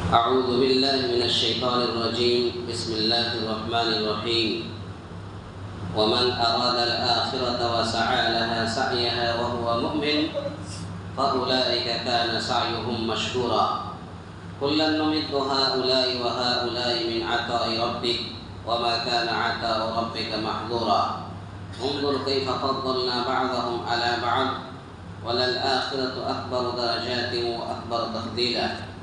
أعوذ بالله من الشيطان الرجيم. بسم الله الرحمن الرحيم. ومن أراد الآخرة وسعى لها سعيها وهو مؤمن فأولئك كان سعيهم مشكورا. كلا نمد هؤلاء وهؤلاء من عطاء ربك وما كان عطاء ربك محظورا. انظر كيف فضلنا بعضهم على بعض وللآخرة أكبر درجات وأكبر تفضيلا.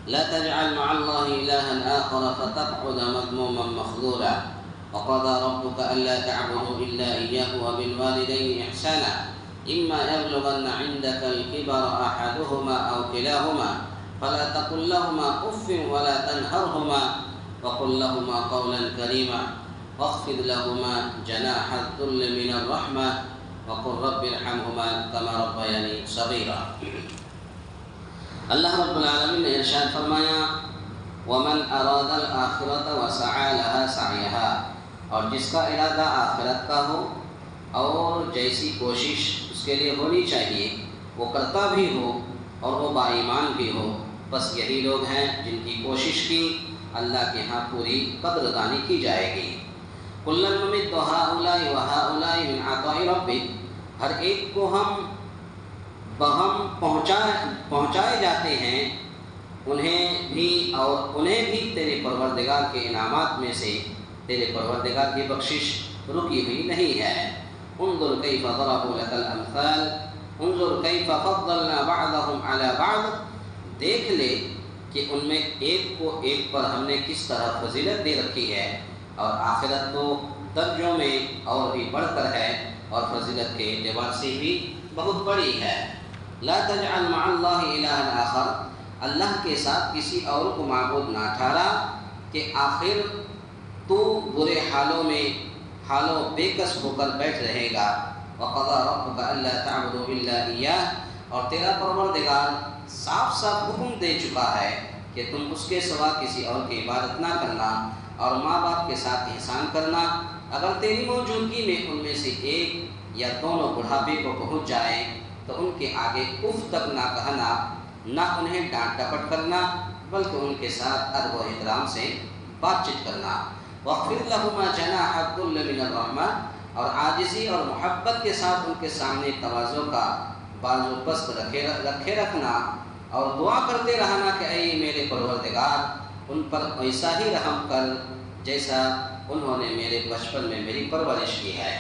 لا تجعل مع الله إلها آخر فتقعد مذموما مخذولا. وقضى ربك ألا تعبدوا إلا إياه وبالوالدين إحسانا إما يبلغن عندك الكبر أحدهما أو كلاهما فلا تقل لهما أف ولا تنهرهما وقل لهما قولا كريما واخفض لهما جناح الذل من الرحمة وقل رب ارحمهما كما ربياني صغيرا. اللہ رب العالمین نے ارشاد فرمایا ومن اراد الآخرۃ وسعى لها سعيها، اور جس کا ارادہ آخرت کا ہو اور جیسی کوشش اس کے لیے ہونی چاہیے وہ کرتا بھی ہو اور وہ با ایمان بھی ہو، بس یہی لوگ ہیں جن کی کوشش کی اللہ کے ہاں پوری قدردانی کی جائے گی. کلا نمد ہؤلاء وہؤلاء من عطاء ربک، ہر ایک کو ہم بہم پہنچائے جاتے ہیں انہیں بھی تیرے پروردگار کے انعامات میں سے. تیرے پروردگار کی بخشش رکی ہوئی نہیں ہے. انظر کیف ضربوا لك الامثال انظر کیف فضلنا بعضهم على بعض، دیکھ لے کہ ان میں ایک کو ایک پر ہم نے کس طرح فضیلت دے رکھی ہے، اور آخرت تو درجوں میں اور بھی بڑھ کر ہے اور فضیلت کے اعتبار سے بھی بہت بڑی ہے. لا تجعل مع اللہ الہا آخر، اللہ کے ساتھ کسی اور کو معبود نہ ٹھہرا کہ آخر تو برے حالوں میں حال و بے کس ہو کر بیٹھ رہے گا. وقضى ربك الا تعبدوا الا اياه، اور تیرا پروردگار صاف صاف حکم دے چکا ہے کہ تم اس کے سوا کسی اور کی عبادت نہ کرنا اور ماں باپ کے ساتھ احسان کرنا. اگر تیری موجودگی میں ان میں سے ایک یا دونوں بڑھاپے کو پہنچ جائیں تو ان کے آگے اف تک نہ کہنا، نہ انہیں ڈانٹ ڈپٹ کرنا، بلکہ ان کے ساتھ ادب و احترام سے بات چیت کرنا. واخفض لهما جناح الذل من الرحمة، اور عاجزی اور محبت کے ساتھ ان کے سامنے تواضع کا بازو پست رکھے رکھنا اور دعا کرتے رہنا کہ اے میرے پروردگار ان پر ایسا ہی رحم کر جیسا انہوں نے میرے بچپن میں میری پرورش کی ہے.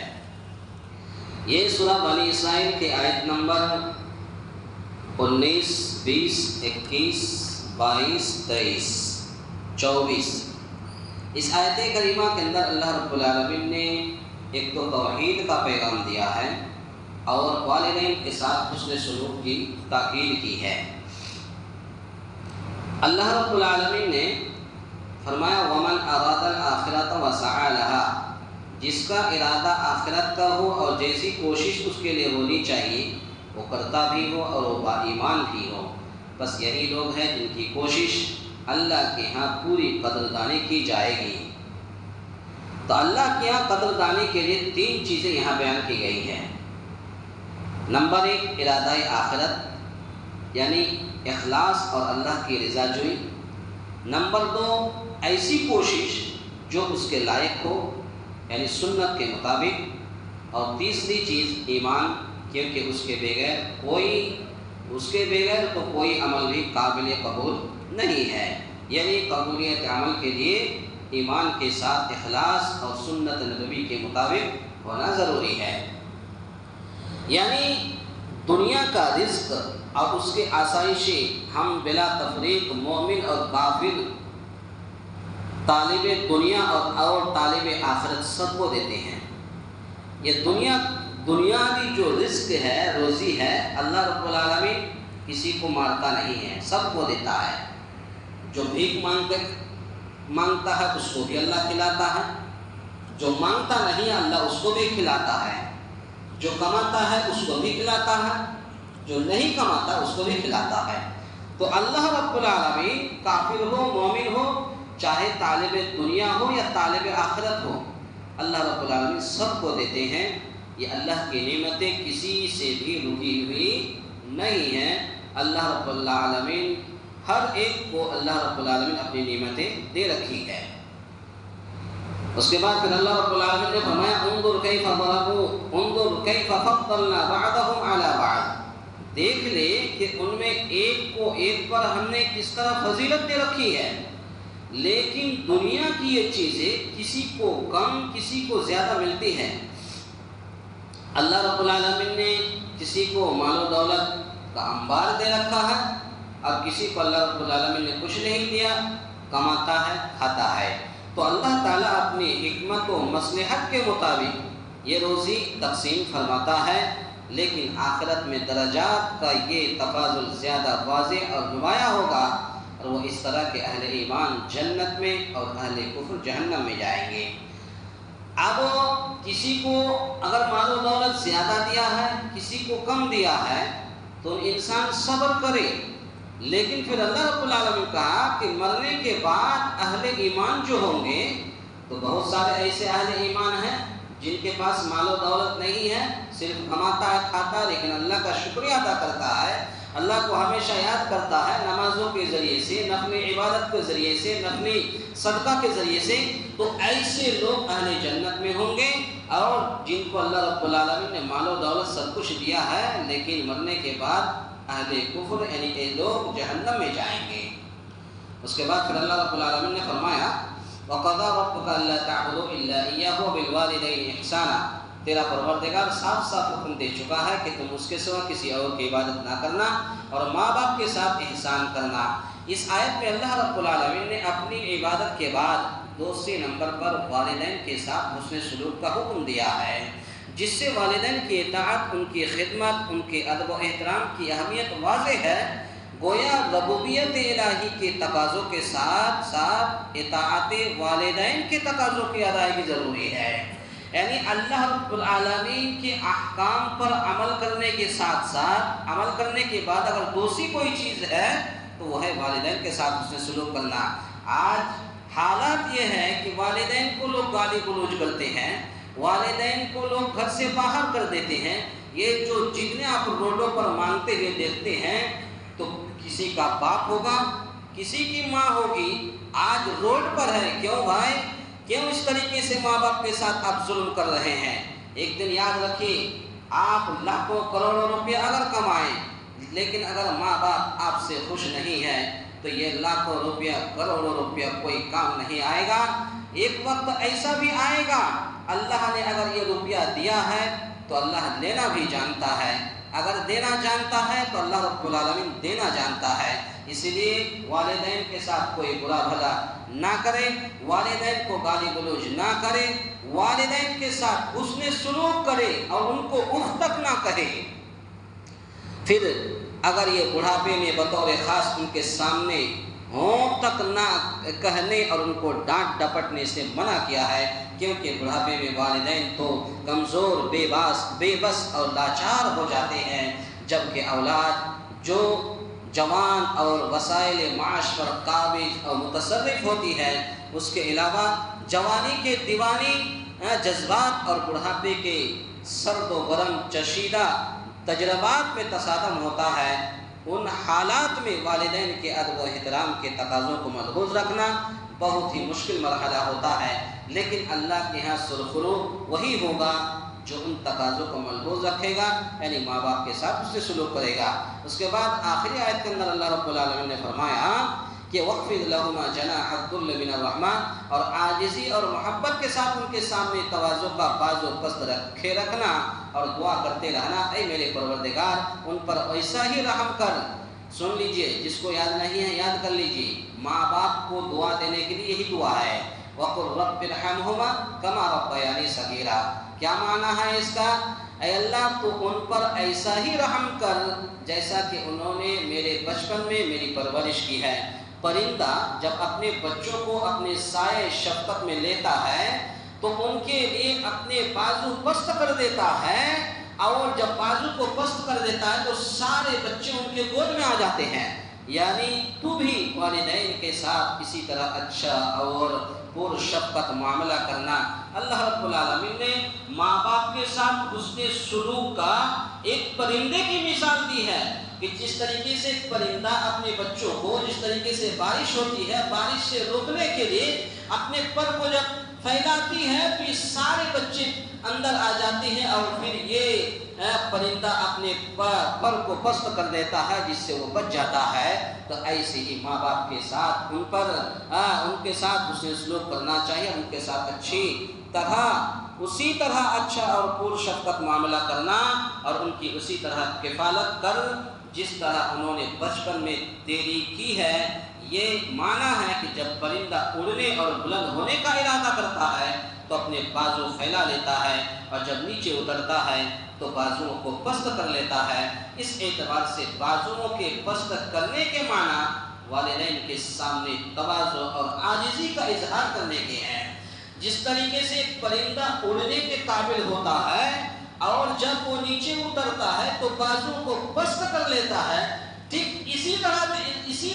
یہ سورہ بنی اسرائیل کے آیت نمبر 19، 20، 21، 22، 23، 24. اس آیت کریمہ کے اندر اللہ رب العالمین نے ایک تو توحید کا پیغام دیا ہے اور والدین کے ساتھ حسن سلوک کی تاکید کی ہے. اللہ رب العالمین نے فرمایا ومن اراد الآخرۃ وسعى لها، جس کا ارادہ آخرت کا ہو اور جیسی کوشش اس کے لیے ہونی چاہیے وہ کرتا بھی ہو اور وہ با ایمان بھی ہو، بس یہی لوگ ہیں جن کی کوشش اللہ کے ہاں پوری قدردانی کی جائے گی. تو اللہ کے ہاں قدردانی کے لیے 3 چیزیں یہاں بیان کی گئی ہیں. نمبر 1 ارادہ آخرت یعنی اخلاص اور اللہ کی رضا جوئی. نمبر 2 ایسی کوشش جو اس کے لائق ہو یعنی سنت کے مطابق. اور تیسری چیز ایمان، کیونکہ اس کے بغیر تو کوئی عمل بھی قابل قبول نہیں ہے. یعنی قبولیت عمل کے لیے ایمان کے ساتھ اخلاص اور سنت نبوی کے مطابق ہونا ضروری ہے. یعنی دنیا کا رزق اور اس کے آسائشیں ہم بلا تفریق مومن اور کافر، طالب دنیا اور طالب آخرت سب کو دیتے ہیں. یہ دنیاوی جو رزق ہے، روزی ہے، اللہ رب العالمین کسی کو مارتا نہیں ہے، سب کو دیتا ہے. جو بھیک مانگتا ہے اس کو بھی اللہ کھلاتا ہے، جو مانگتا نہیں اللہ اس کو بھی کھلاتا ہے، جو کماتا ہے اس کو بھی کھلاتا ہے، جو نہیں کماتا اس کو بھی کھلاتا ہے. تو اللہ رب العالمین کافر ہو مومن ہو چاہے طالب دنیا ہو یا طالب آخرت ہو، اللہ رب العالمین سب کو دیتے ہیں. یہ اللہ کی نعمتیں کسی سے بھی رکی ہوئی نہیں ہیں. اللہ رب العالمین ہر ایک کو اللہ رب العالمین اپنی نعمتیں دے رکھی ہے۔ اس کے بعد پھر اللہ رب العالمین نے فرمایا انظر کیف ضربوا انظر کیف فضلنا بعضهم علی بعض، دیکھ لے کہ ان میں ایک کو ایک پر ہم نے کس طرح فضیلت دے رکھی ہے۔ لیکن دنیا کی یہ چیزیں کسی کو کم کسی کو زیادہ ملتی ہیں۔ اللہ رب العالمین نے کسی کو مال و دولت کا انبار دے رکھا ہے اور کسی کو اللہ رب العالمین نے کچھ نہیں دیا، کماتا ہے کھاتا ہے۔ تو اللہ تعالیٰ اپنی حکمت و مصلحت کے مطابق یہ روزی تقسیم فرماتا ہے، لیکن آخرت میں درجات کا یہ تفاضل زیادہ واضح اور نمایاں ہوگا، اور وہ اس طرح کے اہل ایمان جنت میں اور اہل کفر جہنم میں جائیں گے۔ اب کسی کو اگر مال و دولت زیادہ دیا ہے، کسی کو کم دیا ہے، تو انسان صبر کرے، لیکن پھر اللہ رب العالمین کہا کہ مرنے کے بعد اہل ایمان جو ہوں گے، تو بہت سارے ایسے اہل ایمان ہیں جن کے پاس مال و دولت نہیں ہے، صرف کماتا ہے کھاتا ہے، لیکن اللہ کا شکریہ ادا کرتا ہے، اللہ کو ہمیشہ یاد کرتا ہے نمازوں کے ذریعے سے، نفل عبادت کے ذریعے سے، نفل صدقہ کے ذریعے سے، تو ایسے لوگ اہل جنت میں ہوں گے۔ اور جن کو اللہ رب العالمین نے مال و دولت سب کچھ دیا ہے، لیکن مرنے کے بعد اہل کفر یعنی یہ لوگ جہنم میں جائیں گے۔ اس کے بعد پھر اللہ رب العالمین نے فرمایا وَقَضَىٰ رَبُّكَ أَلَّا تَعْبُدُوا إِلَّا إِيَّاهُ وَبِالْوَالِدَيْنِ إِحْسَانًا، تیرا پروردگار صاف صاف حکم دے چکا ہے کہ تم اس کے سوا کسی اور کی عبادت نہ کرنا اور ماں باپ کے ساتھ احسان کرنا۔ اس آیت میں اللہ رب العالمین نے اپنی عبادت کے بعد دوسرے نمبر پر والدین کے ساتھ حسن سلوک کا حکم دیا ہے، جس سے والدین کی اطاعت، ان کی خدمت، ان کے ادب و احترام کی اہمیت واضح ہے۔ گویا ربوبیت الہی کے تقاضوں کے ساتھ ساتھ اطاعت والدین کے تقاضوں کی ادائیگی ضروری ہے، یعنی اللہ رب العالمین کے احکام پر عمل کرنے کے ساتھ ساتھ عمل کرنے کے بعد اگر دوسری کوئی چیز ہے تو وہ ہے والدین کے ساتھ اس نے سلوک کرنا۔ آج حالات یہ ہے کہ والدین کو لوگ گالی گلوچ کرتے ہیں، والدین کو لوگ گھر سے باہر کر دیتے ہیں۔ یہ جو جتنے آپ روڈوں پر مانگتے ہوئے دیکھتے ہیں، تو کسی کا باپ ہوگا، کسی کی ماں ہوگی، آج روڈ پر ہے۔ کیوں بھائی؟ کیوں اس طریقے سے ماں باپ کے ساتھ آپ ظلم کر رہے ہیں؟ ایک دن یاد رکھیے، آپ لاکھوں کروڑوں روپے اگر کمائیں، لیکن اگر ماں باپ آپ سے خوش نہیں ہے تو یہ لاکھوں روپیہ کروڑوں روپیہ کوئی کام نہیں آئے گا۔ ایک وقت ایسا بھی آئے گا، اللہ نے اگر یہ روپیہ دیا ہے تو اللہ لینا بھی جانتا ہے، اگر دینا جانتا ہے تو اللہ رب العالمین دینا جانتا ہے۔ اسی لیے والدین کے ساتھ کوئی برا بھلا نہ کرے، والدین کو گالی گلوچ نہ کرے، والدین کے ساتھ حسن سلوک کرے اور ان کو اف تک نہ کہے۔ پھر اگر یہ بڑھاپے میں بطور خاص ان کے سامنے ہوں تک نہ کہنے اور ان کو ڈانٹ ڈپٹنے سے منع کیا ہے، کیونکہ بڑھاپے میں والدین تو کمزور، بے بس اور لاچار ہو جاتے ہیں، جبکہ اولاد جو جوان اور وسائل معاش پر قابض اور متصرف ہوتی ہے، اس کے علاوہ جوانی کے دیوانی جذبات اور بڑھاپے کے سرد و گرم چشیدہ تجربات میں تصادم ہوتا ہے۔ ان حالات میں والدین کے ادب و احترام کے تقاضوں کو ملحوظ رکھنا بہت ہی مشکل مرحلہ ہوتا ہے، لیکن اللہ کے ہاں سرخرو وہی ہوگا جو ان تقاضوں کو ملحوظ رکھے گا، یعنی ماں باپ کے ساتھ اس سے سلوک کرے گا۔ اس کے بعد آخری آیت کے اندر اللہ رب العالمین نے فرمایا کہ وَخْفِضْ لَهُمَا جَنَاحَ الذُّلِّ مِنَ الرَّحْمَةِ، اور عاجزی اور محبت کے ساتھ ان کے سامنے تواضع کا بازو پست رکھے رکھنا اور دعا کرتے رہنا، اے میرے پروردگار ان پر ایسا ہی رحم کر۔ سن لیجئے، جس کو یاد نہیں ہے یاد کر لیجئے، ماں باپ کو دعا دینے کے لیے یہی دعا ہے، وَقُلْ رَبِّ ارْحَمْهُمَا كَمَا رَبَّيَانِي صَغِيرًا۔ کیا معنی ہے اس کا؟ اے اللہ تو ان پر ایسا ہی رحم کر جیسا کہ انہوں نے میرے بچپن میں میری پرورش کی ہے۔ پرندہ جب اپنے بچوں کو اپنے سائے شفقت میں لیتا ہے تو ان کے لیے اپنے بازو پست کر دیتا ہے، اور جب بازو کو پست کر دیتا ہے تو سارے بچے ان کے گود میں آ جاتے ہیں۔ یعنی تو بھی والدین کے ساتھ اسی طرح اچھا اور پر شفقت معاملہ کرنا۔ اللہ رب العالمین نے ماں باپ کے ساتھ حسن سلوک کا ایک پرندے کی مثال دی ہے کہ جس طریقے سے ایک پرندہ اپنے بچوں کو، جس طریقے سے بارش ہوتی ہے، بارش سے روکنے کے لیے اپنے پر کو جب پھیلاتی ہے تو یہ سارے بچے اندر آ جاتے ہیں اور پھر یہ پرندہ اپنے پر کو پست کر دیتا ہے جس سے وہ بچ جاتا ہے۔ تو ایسے ہی ماں باپ کے ساتھ ان کے ساتھ اسے سلوک کرنا چاہیے، ان کے ساتھ اسی طرح اچھا اور پر شفقت معاملہ کرنا، اور ان کی اسی طرح کفالت کر جس طرح انہوں نے بچپن میں تیری کی ہے۔ یہ معنی ہے کہ جب پرندہ اڑنے اور بلند ہونے کا ارادہ کرتا ہے تو اپنے بازو پھیلا لیتا ہے، اور جب نیچے اترتا ہے تو بازوؤں کو پست کر لیتا ہے۔ اس اعتبار سے بازوؤں کے پست کرنے کے معنی والدین کے سامنے تواضع اور عاجزی کا اظہار کرنے کے ہیں۔ جس طریقے سے ایک پرندہ اڑنے کے قابل ہوتا ہے اور جب وہ نیچے اترتا ہے تو بازو کو پست کر لیتا ہے، ٹھیک اسی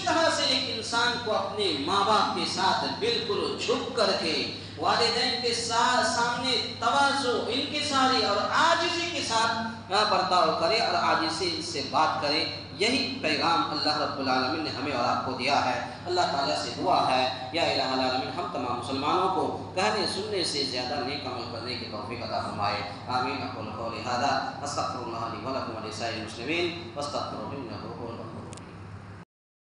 طرح سے ایک انسان کو اپنے ماں باپ کے ساتھ بالکل جھک کر کے والدین کے سامنے تواضع، انکساری اور عاجزی کے ساتھ برتاؤ کرے اور عاجزی سے بات کرے۔ یہی پیغام اللہ رب العالمین نے ہمیں اور آپ کو دیا ہے۔ اللہ تعالیٰ سے دعا ہے یا الہ العالمین ہم تمام مسلمانوں کو کہنے سننے سے زیادہ نیک عمل کرنے کی توفیق عطا فرمائے۔ آمین۔ اقول قولی ھذا استغفر اللہ لی ولکم ولسائر المسلمین واستغفروہ انہ هو